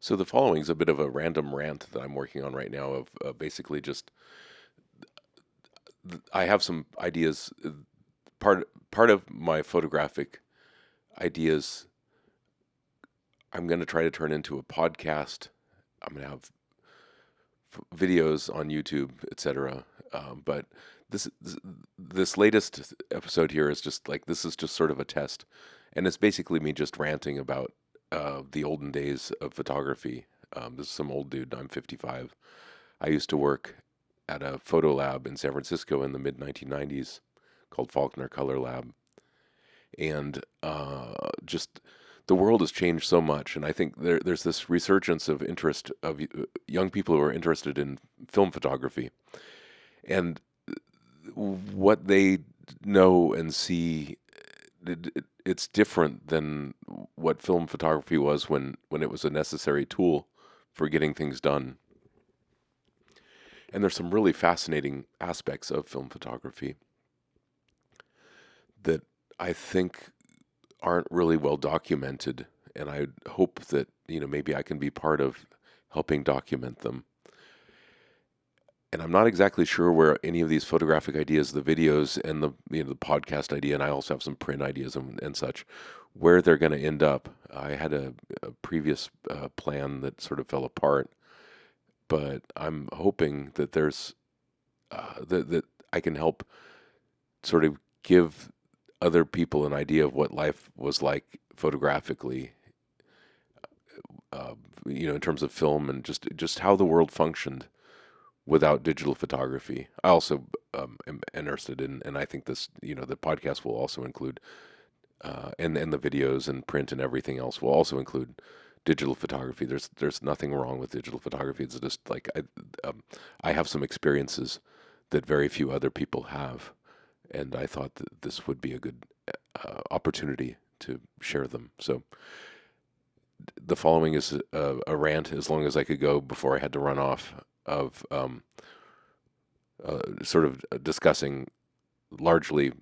So the following is a bit of a random rant that I'm working on right now of basically just I have some ideas. Part of my photographic ideas I'm going to try to turn into a podcast. I'm going to have videos on YouTube, etc. But this latest episode here is just like this is just sort of a test, and it's basically me just ranting about the olden days of photography. This is some old dude. I'm 55. I used to work at a photo lab in San Francisco in the mid 1990s called Faulkner Color Lab, and just the world has changed so much, and I think there's this resurgence of interest of young people who are interested in film photography, and what they know and see, it's different than what film photography was when it was a necessary tool for getting things done. And there's some really fascinating aspects of film photography that I think aren't really well documented, and I hope that maybe I can be part of helping document them. And I'm not exactly sure where any of these photographic ideas, the videos, and the podcast idea, and I also have some print ideas and such, where they're going to end up. I had a previous plan that sort of fell apart, but I'm hoping that there's that I can help sort of give other people an idea of what life was like photographically, uh, in terms of film and just how the world functioned without digital photography. I also am interested in, and I think this, the podcast will also include, and the videos and print and everything else will also include digital photography. There's nothing wrong with digital photography. It's just like I have some experiences that very few other people have, and I thought that this would be a good opportunity to share them. So the following is a rant, as long as I could go before I had to run off, of sort of discussing largely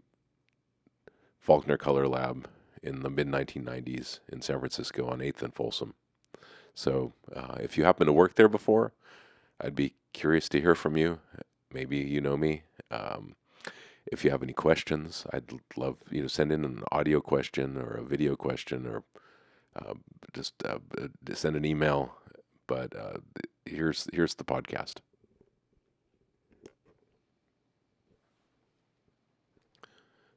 Faulkner Color Lab in the mid 1990s in San Francisco on 8th and Folsom. So if you happen to work there before, I'd be curious to hear from you. Maybe you know me. If you have any questions, I'd love send in an audio question or a video question, or uh, just send an email. But here's the podcast.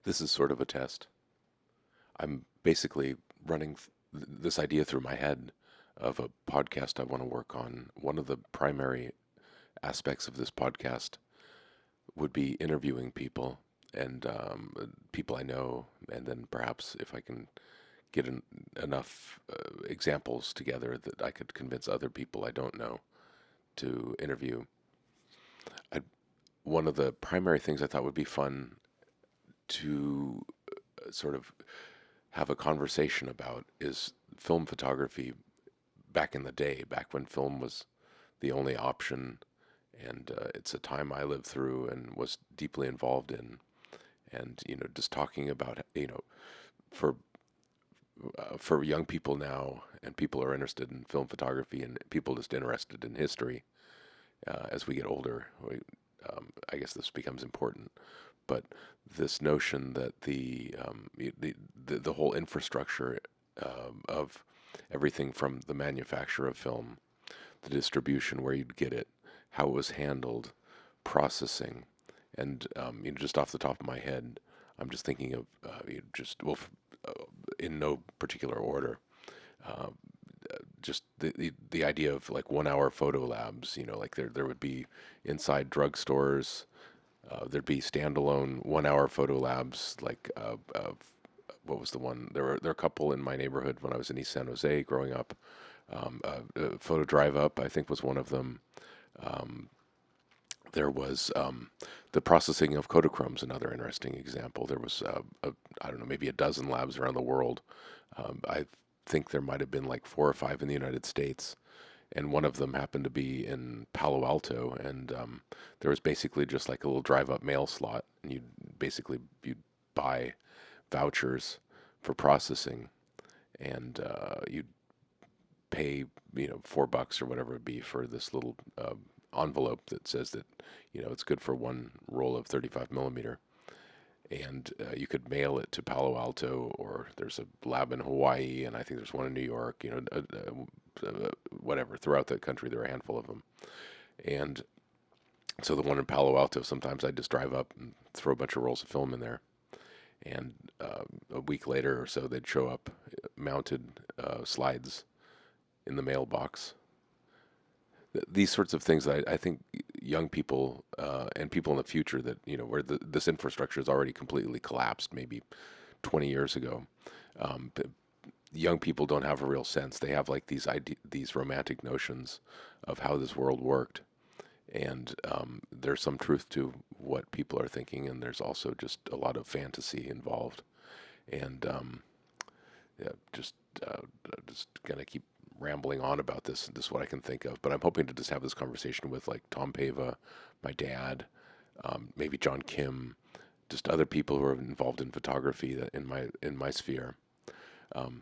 This is sort of a test. I'm basically running this idea through my head of a podcast I want to work on. One of the primary aspects of this podcast would be interviewing people, and people I know, and then perhaps if I can get enough examples together that I could convince other people I don't know to interview. I, One of the primary things I thought would be fun to sort of have a conversation about is film photography back in the day, back when film was the only option. And it's a time I lived through and was deeply involved in. And just talking about for for young people now, and people who are interested in film photography, and people just interested in history. As we get older, I guess this becomes important. But this notion that the whole infrastructure of everything from the manufacture of film, the distribution, where you'd get it, how it was handled, processing, and just off the top of my head, I'm just thinking of uh, in no particular order. Uh, just the idea of like 1 hour photo labs, like there would be inside drugstores, there'd be standalone 1 hour photo labs, like what was the one? There were a couple in my neighborhood when I was in East San Jose growing up. Photo Drive Up, I think, was one of them. Um, there was the processing of Kodachrome's another interesting example. There was I don't know, maybe a dozen labs around the world. I think there might have been like 4 or 5 in the United States, and one of them happened to be in Palo Alto, and there was basically just like a little drive-up mail slot, and you'd buy vouchers for processing, and you'd pay, $4 or whatever it be for this little envelope that says that, it's good for one roll of 35 millimeter. And you could mail it to Palo Alto, or there's a lab in Hawaii, and I think there's one in New York. Whatever. Throughout the country, there are a handful of them. And so the one in Palo Alto, sometimes I just drive up and throw a bunch of rolls of film in there, and a week later or so, they'd show up mounted slides in the mailbox. These sorts of things, I think young people and people in the future that, where this infrastructure is already completely collapsed, maybe 20 years ago. But young people don't have a real sense. They have like these romantic notions of how this world worked, and there's some truth to what people are thinking, and there's also just a lot of fantasy involved. And yeah, just gonna keep rambling on about this. This is what I can think of, but I'm hoping to just have this conversation with like Tom Pava, my dad, maybe John Kim, just other people who are involved in photography that in my sphere. Um,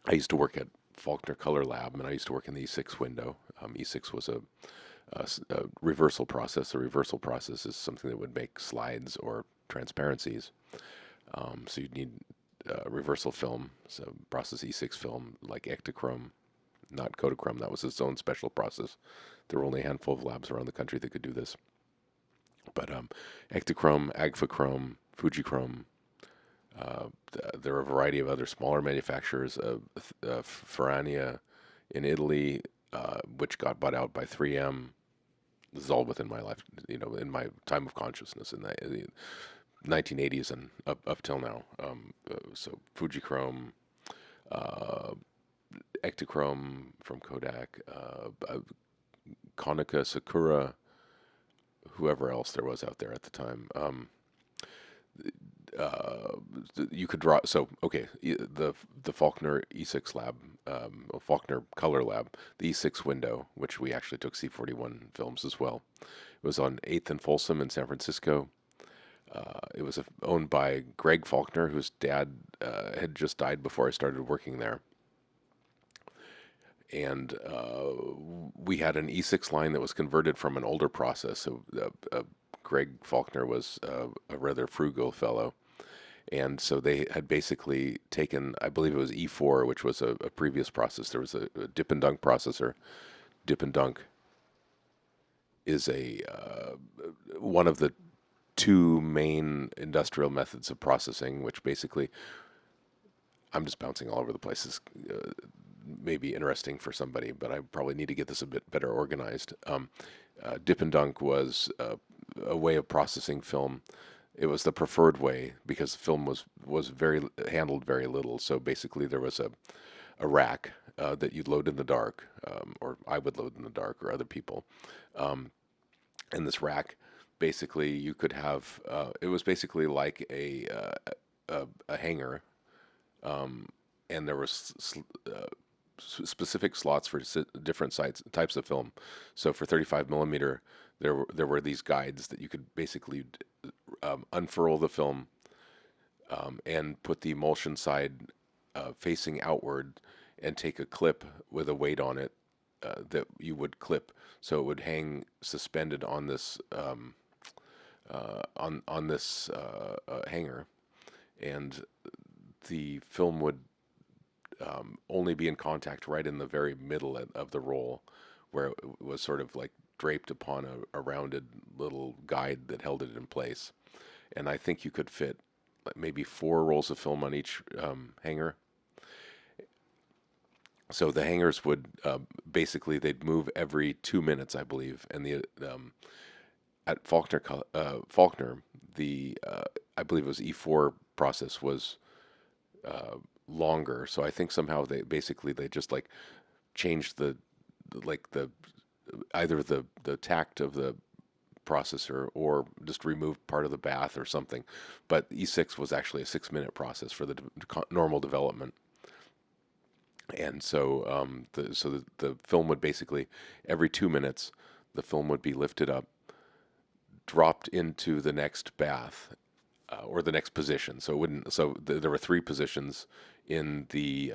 I used to work at Faulkner Color Lab, and I used to work in the E6 window. E6 was a reversal process. A reversal process is something that would make slides or transparencies. So you'd need reversal film, so process E6 film like Ektachrome, not Kodachrome. That was its own special process. There were only a handful of labs around the country that could do this. But Ektachrome, Agfachrome, Fujichrome. There are a variety of other smaller manufacturers. Ferrania in Italy, which got bought out by 3M. This is all within my life, in my time of consciousness in the 1980s and up till now. So Fujichrome, uh, Ektachrome from Kodak, Konica, Sakura, whoever else there was out there at the time. Uh, you could draw. So okay, the Faulkner E6 lab, Faulkner Color Lab, the E6 window, which we actually took C41 films as well. It was on 8th and Folsom in San Francisco. It was owned by Greg Faulkner, whose dad had just died before I started working there. And we had an E6 line that was converted from an older process. So Greg Faulkner was a rather frugal fellow. And so they had basically taken, I believe it was E4, which was a previous process. There was a dip and dunk processor. Dip and dunk is one of the two main industrial methods of processing, which basically, I'm just bouncing all over the place. This may be interesting for somebody, but I probably need to get this a bit better organized. Dip and dunk was a way of processing film. It was the preferred way because film was handled very little. So basically, there was a rack that you'd load in the dark, or I would load in the dark, or other people. And this rack, basically, you could have. It was basically like a hanger, and there was specific slots for different types of film. So for 35 millimeter, there were these guides that you could basically unfurl the film and put the emulsion side facing outward and take a clip with a weight on it that you would clip, so it would hang suspended on this on this hanger, and the film would only be in contact right in the very middle of the roll, where it was sort of like draped upon a rounded little guide that held it in place. And I think you could fit maybe 4 rolls of film on each hanger. So the hangers would basically they'd move every 2 minutes, I believe. And the at Faulkner, the I believe it was E4 process was longer. So I think somehow they just like changed the either the tact of the processor or just removed part of the bath or something. But E6 was actually a 6-minute process for the normal development. And so the film would basically every 2 minutes the film would be lifted up, dropped into the next bath or the next position. So it wouldn't. So there were 3 positions in the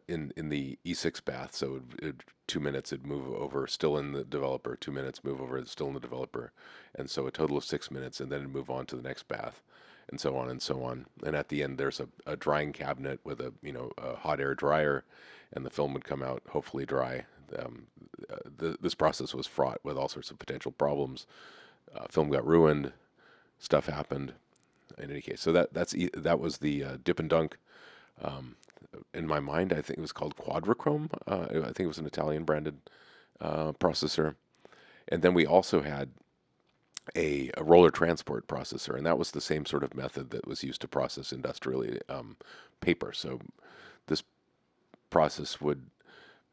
in the E6 bath. So 2 minutes it'd move over, still in the developer. 2 minutes move over, still in the developer, and so a total of 6 minutes, and then it'd move on to the next bath, and so on and so on. And at the end, there's a drying cabinet with a hot air dryer, and the film would come out hopefully dry. Um, this process was fraught with all sorts of potential problems. Film got ruined, stuff happened. In any case, so that was the dip and dunk. Um, in my mind, I think it was called Quadrichrome. I think it was an Italian branded processor. And then we also had a roller transport processor, and that was the same sort of method that was used to process industrially paper. So this process would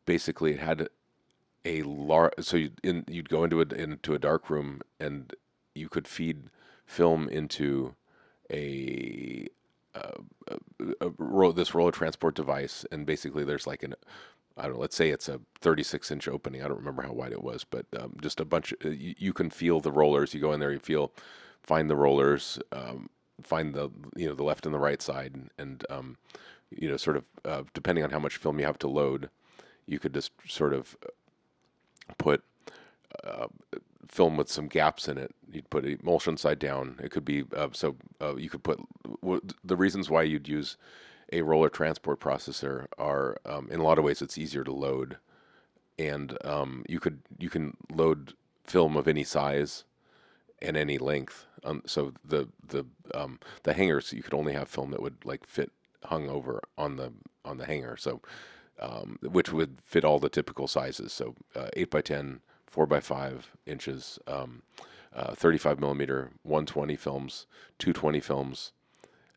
basically, it had a large. So you'd go into a dark room, and you could feed film into a this roller transport device, and basically there's like I don't know, let's say it's a 36-inch opening. I don't remember how wide it was, but just a bunch. You can feel the rollers. You go in there, find the rollers, find the left and the right side, and sort of depending on how much film you have to load, you could just sort of put uh, film with some gaps in it. You'd put emulsion side down. It could be you could put the reasons why you'd use a roller transport processor are in a lot of ways it's easier to load, and you can load film of any size and any length. So the hangers, you could only have film that would like fit hung over on the hanger. So which would fit all the typical sizes. So 8 by 10, 4 by 5 inches, 35 millimeter, 120 films, 220 films,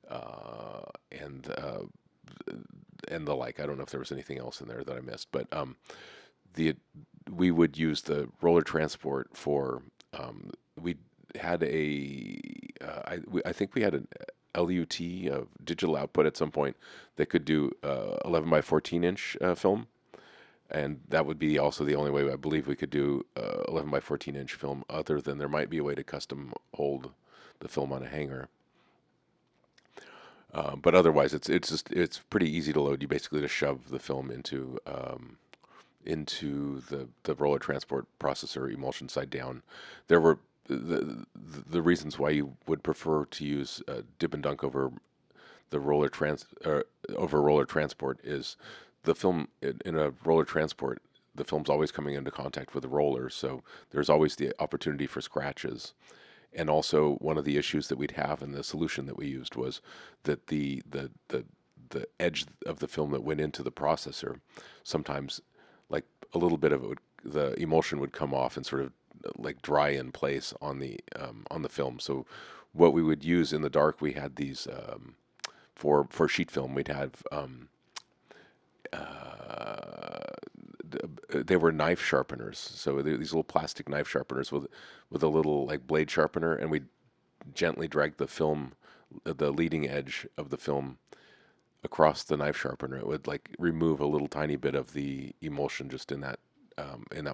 uh, and uh, and the like. I don't know if there was anything else in there that I missed, but the we would use the roller transport for we had I think we had an LUT digital output at some point that could do 11 by 14 inch film, and that would be also the only way I believe we could do 11 by 14 inch film. Other than there might be a way to custom hold the film on a hanger. But otherwise, it's pretty easy to load. You basically just shove the film into the roller transport processor, emulsion side down. There were the reasons why you would prefer to use dip and dunk the over roller transport is the film in a roller transport. The film's always coming into contact with the roller, so there's always the opportunity for scratches. And also, one of the issues that we'd have in the solution that we used was that the edge of the film that went into the processor, sometimes like a little bit of the emulsion would come off and sort of like dry in place on the film. So what we would use in the dark, we had these for sheet film. We'd have uh, they were knife sharpeners. So these little plastic knife sharpeners with a little like blade sharpener, and we gently drag the leading edge of the film across the knife sharpener. It would like remove a little tiny bit of the emulsion just in that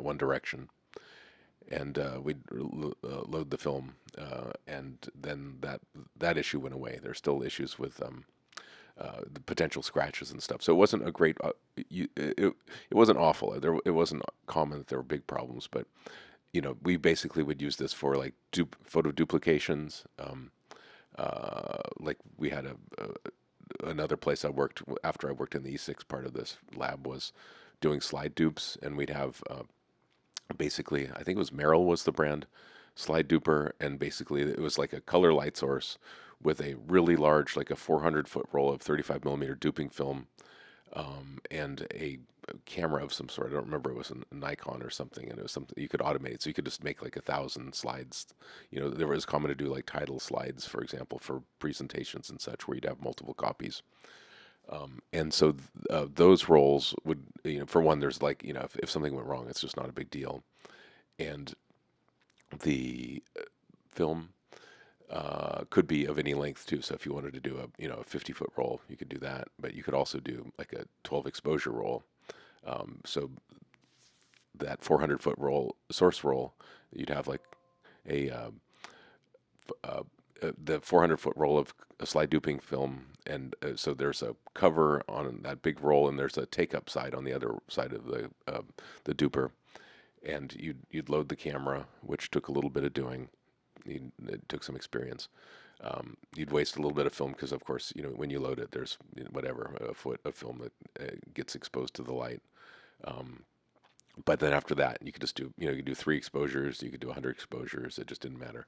one direction, and we'd load the film, and then that issue went away. There's still issues with the potential scratches and stuff. So it wasn't a great. It wasn't awful. It wasn't common that there were big problems, but we basically would use this for like photo duplications. Like we had another place I worked after I worked in the E6 part of this lab was doing slide dupes, and we'd have basically I think it was Merrill was the brand slide duper, and basically it was like a color light source with a really large, like a 400-foot roll of 35 millimeter duping film, and a camera of some sort. I don't remember. It was a Nikon or something, and it was something you could automate. So you could just make like 1,000 slides. There was common to do like title slides, for example, for presentations and such, where you'd have multiple copies. And so those rolls would, for one, there's like, if something went wrong, it's just not a big deal. And the film could be of any length too. So if you wanted to do a 50-foot roll, you could do that. But you could also do like a 12 exposure roll. So that 400-foot roll, source roll, you'd have like a the 400-foot roll of a slide duping film, and so there's a cover on that big roll, and there's a take-up side on the other side of the duper, and you'd load the camera, which took a little bit of doing. It took some experience. You'd waste a little bit of film because, of course, when you load it, there's whatever a foot of film that gets exposed to the light. Um, but then after that, you could just do, you could do 3 exposures, you could do 100 exposures. It just didn't matter,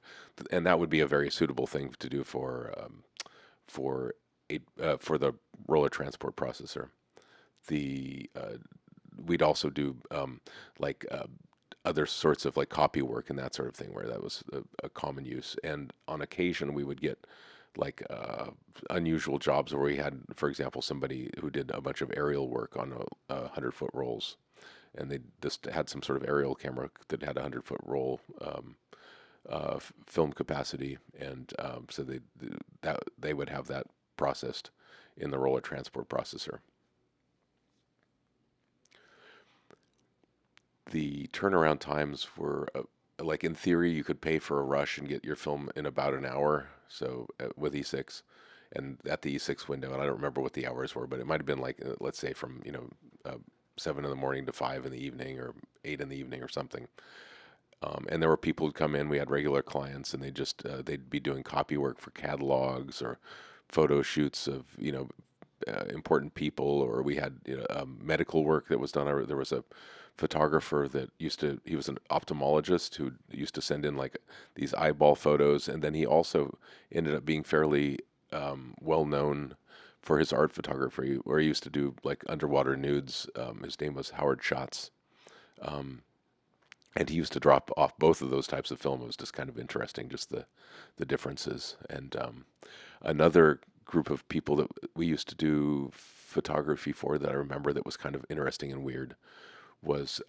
and that would be a very suitable thing to do for for the roller transport processor. The We'd also do like other sorts of like copy work and that sort of thing, where that was a common use. And on occasion, we would get like unusual jobs where we had, for example, somebody who did a bunch of aerial work on 100-foot rolls, and they just had some sort of aerial camera that had a 100-foot roll film capacity, and so they would have that processed in the roller transport processor. The turnaround times were like, in theory, you could pay for a rush and get your film in about an hour. So with E6, and at the E6 window, and I don't remember what the hours were, but it might have been like, let's say from 7 in the morning to 5 in the evening, or 8 in the evening, or something. And there were people who'd come in. We had regular clients, and they'd be doing copy work for catalogs or photo shoots of important people, or we had medical work that was done. There was a photographer that he was an ophthalmologist who used to send in like these eyeball photos, and then he also ended up being fairly well known for his art photography, where he used to do like underwater nudes. His name was Howard Schatz. Um, and he used to drop off both of those types of film. It was just kind of interesting, just the differences. And another group of people that we used to do photography for, that I remember, that was kind of interesting and weird, was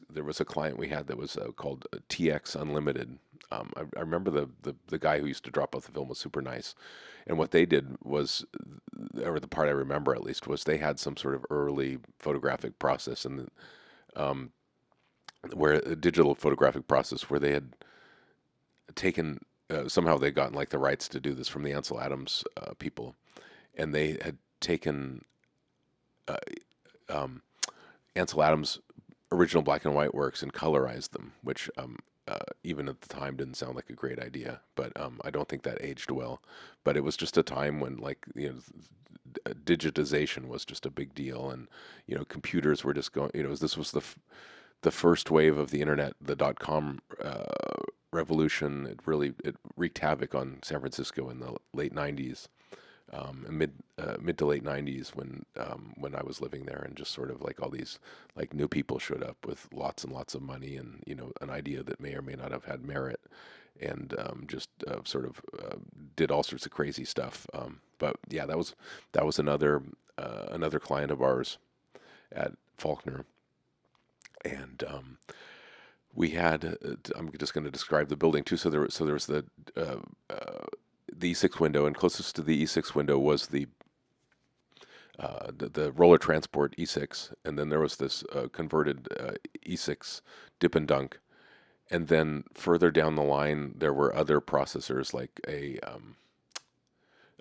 there was a client we had that was called TX Unlimited. I remember the guy who used to drop off the film was super nice, and what they did was, or the part I remember at least, was they had some sort of early photographic process, and where a digital photographic process, where they had taken somehow they'd gotten like the rights to do this from the Ansel Adams people, and they had taken uh, um, Ansel Adams' original black and white works and colorized them, which even at the time didn't sound like a great idea. But I don't think that aged well. But it was just a time when, like, digitization was just a big deal, and computers were just going. This was the first wave of the internet, the dot-com revolution. It wreaked havoc on San Francisco in the late '90s, mid to late '90s, when I was living there, and just sort of like all these like new people showed up with lots and lots of money, and an idea that may or may not have had merit, and just sort of did all sorts of crazy stuff. But yeah, that was another client of ours at Faulkner. And we had I'm just going to describe the building too. So there was the E6 window, and closest to the E6 window was the roller transport E6, and then there was this converted E6 dip and dunk, and then further down the line there were other processors, like a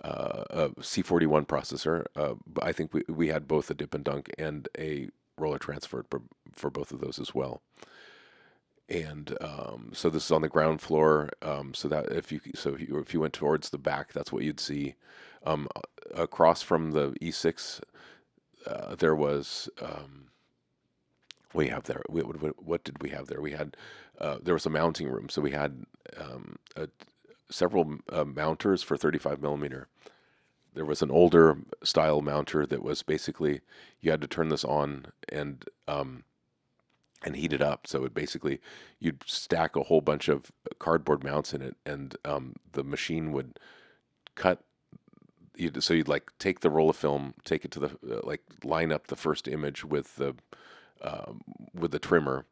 C41 processor. I think we had both a dip and dunk and a roller transport for both of those as well. And so this is on the ground floor. So that if you went towards the back, that's what you'd see. Um, Across from the E6, there was we have there. What did we have there? We had there was a mounting room. So we had several mounters for 35 millimeter. There was an older style mounter that was basically, you had to turn this on and heat it up. So it basically, you'd stack a whole bunch of cardboard mounts in it, and the machine would cut. So you'd like take the roll of film, take it to the like line up the first image with the trimmer,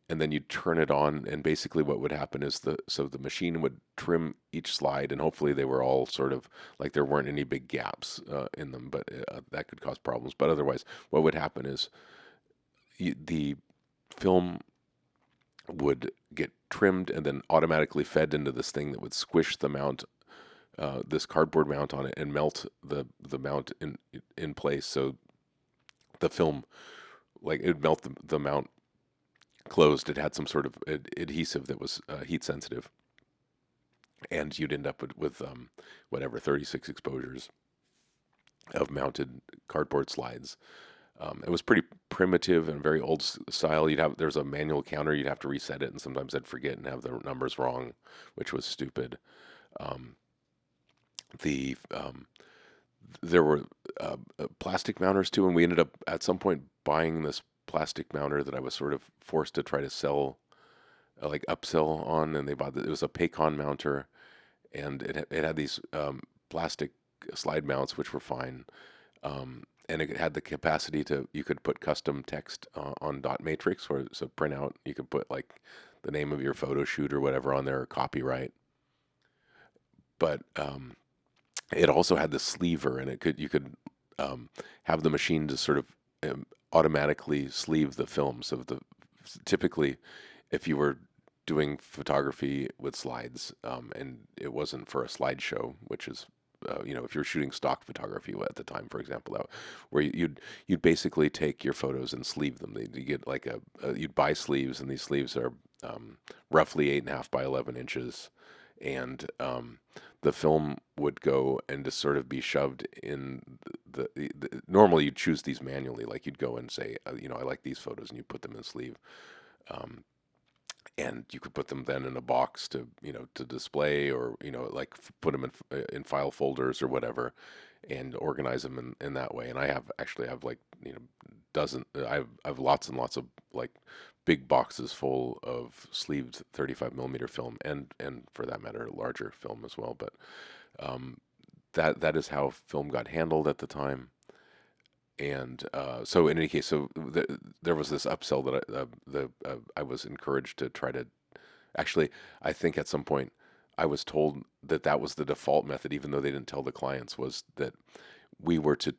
and then you'd turn it on, and basically what would happen is the machine would trim each slide, and hopefully they were all sort of like, there weren't any big gaps in them, but that could cause problems. But otherwise, what would happen is the film would get trimmed and then automatically fed into this thing that would squish the mount, this cardboard mount on it, and melt the mount in place. So the film, like, it would melt the mount closed. It had some sort of adhesive that was heat sensitive, and you'd end up with whatever 36 exposures of mounted cardboard slides. It was pretty primitive and very old style. There's a manual counter, you'd have to reset it, and sometimes I'd forget and have the numbers wrong, which was stupid. Um, the There were plastic mounters too, and we ended up at some point buying this plastic mounter that I was sort of forced to try to sell, like upsell on, and it was a Paycon mounter, and it had these plastic slide mounts which were fine. And it had the capacity to you could put custom text on dot matrix, or so print out. You could put like the name of your photo shoot or whatever on there, or copyright. But it also had the sleever, and you could have the machine to sort of automatically sleeve the film. So typically, if you were doing photography with slides, and it wasn't for a slideshow, which is if you're shooting stock photography at the time, for example, where you'd basically take your photos and sleeve them. You get like you'd buy sleeves, and these sleeves are roughly 8.5 by 11 inches, and the film would go and just sort of be shoved in normally you'd choose these manually, like you'd go and say, I like these photos, and you put them in a sleeve. Um, and you could put them then in a box to display, or like put them in file folders or whatever, and organize them in that way. And actually have like I have lots and lots of like big boxes full of sleeved 35 millimeter film, and for that matter larger film as well. But um, that is how film got handled at the time. And so in any case, there was this upsell that I was encouraged to try to. Actually, I think at some point I was told that was the default method, even though they didn't tell the clients, was that we were to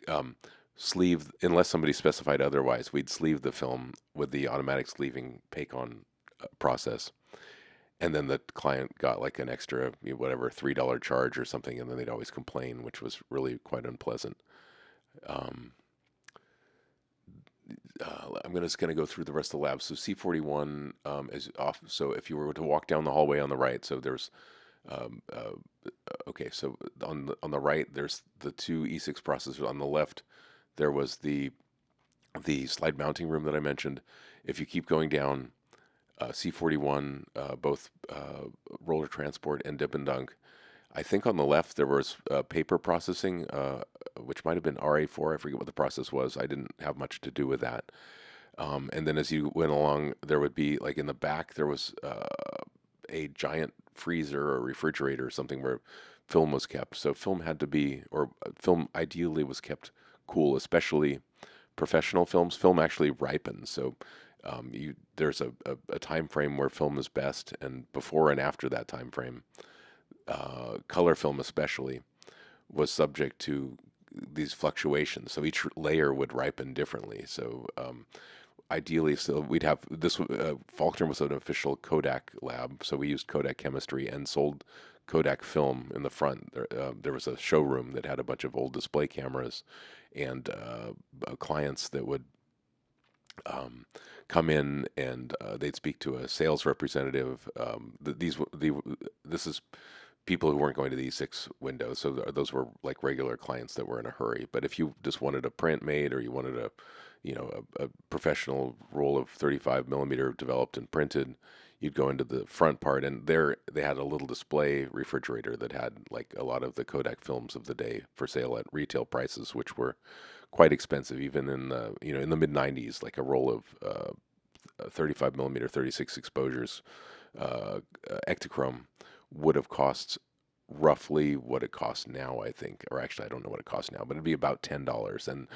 um, sleeve, unless somebody specified otherwise, we'd sleeve the film with the automatic sleeving Paycon process. And then the client got like an extra, whatever, $3 charge or something, and then they'd always complain, which was really quite unpleasant. Um, I'm just going to go through the rest of the lab. So C41 is off. So if you were to walk down the hallway on the right, so there's okay. So on the right, there's the two E6 processors. On the left, there was the slide mounting room that I mentioned. If you keep going down, C41, both roller transport and dip and dunk. I think on the left there was paper processing, which might have been RA4. I forget what the process was. I didn't have much to do with that. And then as you went along, there would be, like in the back, there was a giant freezer or refrigerator or something where film was kept. So film had to be, or film ideally was kept cool, especially professional films. Film actually ripens. So there's a time frame where film is best, and before and after that time frame, color film especially was subject to these fluctuations. So each layer would ripen differently. So ideally, so we'd have this. Faulkner was an official Kodak lab, so we used Kodak chemistry and sold Kodak film in the front. There was a showroom that had a bunch of old display cameras, and clients that would come in, and they'd speak to a sales representative. This is people who weren't going to the E6 windows, so those were like regular clients that were in a hurry. But if you just wanted a print made, or you wanted a professional roll of 35 millimeter developed and printed, you'd go into the front part, and there they had a little display refrigerator that had like a lot of the Kodak films of the day for sale at retail prices, which were quite expensive, even in the mid 90s. Like a roll of 35 millimeter 36 exposures Ektachrome would have cost roughly what it costs now, I think. Or actually, I don't know what it costs now, but it'd be about $10. And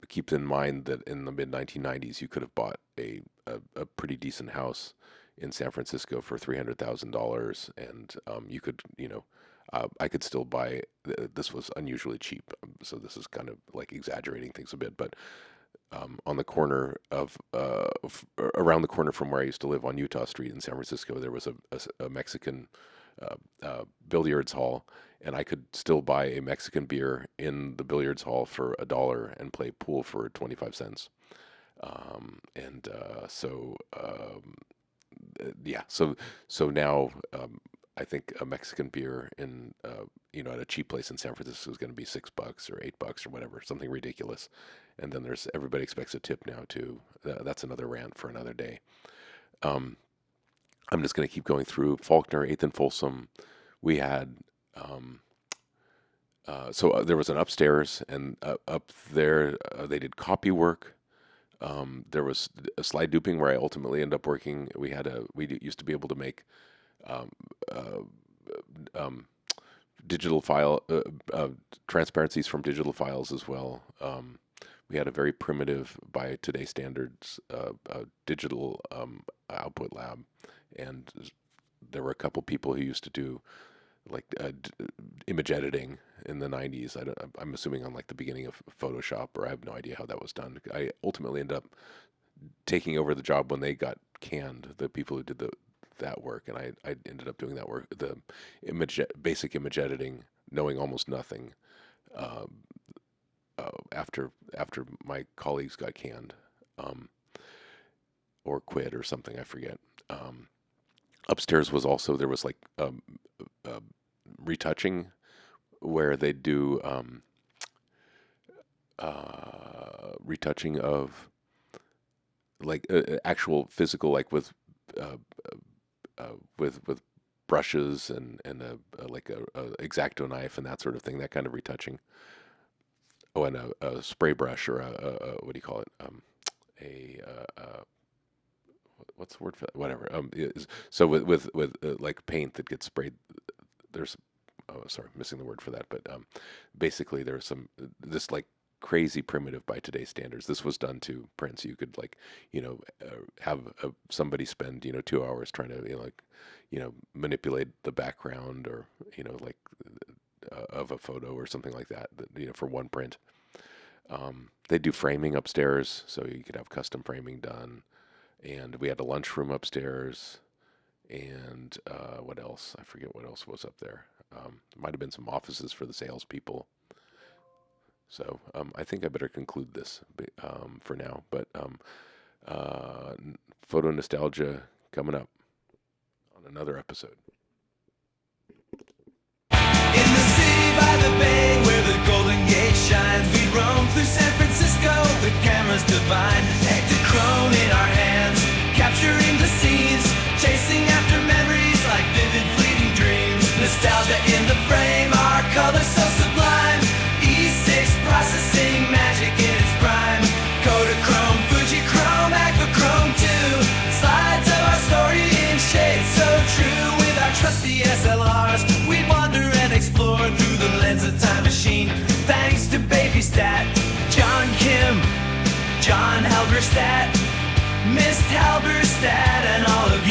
keep in mind that in the mid 1990s, you could have bought a pretty decent house in San Francisco for $300,000, and you could, I could still buy. This was unusually cheap, so this is kind of like exaggerating things a bit, but on the corner of around the corner from where I used to live on Utah Street in San Francisco. There was a Mexican billiards hall, and I could still buy a Mexican beer in the billiards hall for $1 and play pool for 25 cents. And so yeah, so now I think a Mexican beer in at a cheap place in San Francisco is going to be $6 or $8 or whatever, something ridiculous. And then there's everybody expects a tip now too. That's another rant for another day. Um, I'm just going to keep going through Faulkner, 8th and Folsom. We had um, there was an upstairs, and up there they did copy work. There was a slide duping where I ultimately ended up working. We used to be able to make um, uh, um, digital file transparencies from digital files as well. We had a very primitive, by today's standards, digital output lab, and there were a couple people who used to do like image editing in the 90s. I'm assuming on like the beginning of Photoshop, or I have no idea how that was done. I ultimately ended up taking over the job when they got canned, the people who did that work, and I ended up doing that work, the basic image editing, knowing almost nothing uh, after my colleagues got canned or quit or something, I forget. Upstairs was also, there was like uh, retouching where they do retouching of like actual physical, like uh, with brushes and like a X-Acto knife and that sort of thing, that kind of retouching. Oh, and a spray brush, or what do you call it? A what's the word for that? Whatever. So with like paint that gets sprayed, there's, oh, sorry, missing the word for that, but basically there was this like crazy primitive by today's standards. This was done to prints. You could like have somebody spend 2 hours trying to manipulate the background, or like of a photo or something like that, for one print. They do framing upstairs, so you could have custom framing done. And we had a lunchroom upstairs, and what else? I forget what else was up there. Might have been some offices for the salespeople. So I think I better conclude this for now. But photo nostalgia coming up on another episode. In the city by the bay where the Golden Gate shines, we roam through San Francisco with cameras divine, Ektachrome in our hands, capturing the scenes, chasing after memories like vivid fleeting dreams. Nostalgia in the frame, our colors so sublime, E6 processing magic in its prime. Kodachrome, Fujichrome, Aquachrome 2, slides of our story in shades so true. With our trusty SLRs, we wander and explore through the lens of Time Machine. Thanks to Baby Stat, John Kim, John Halberstadt, Miss Halberstadt, and all of you.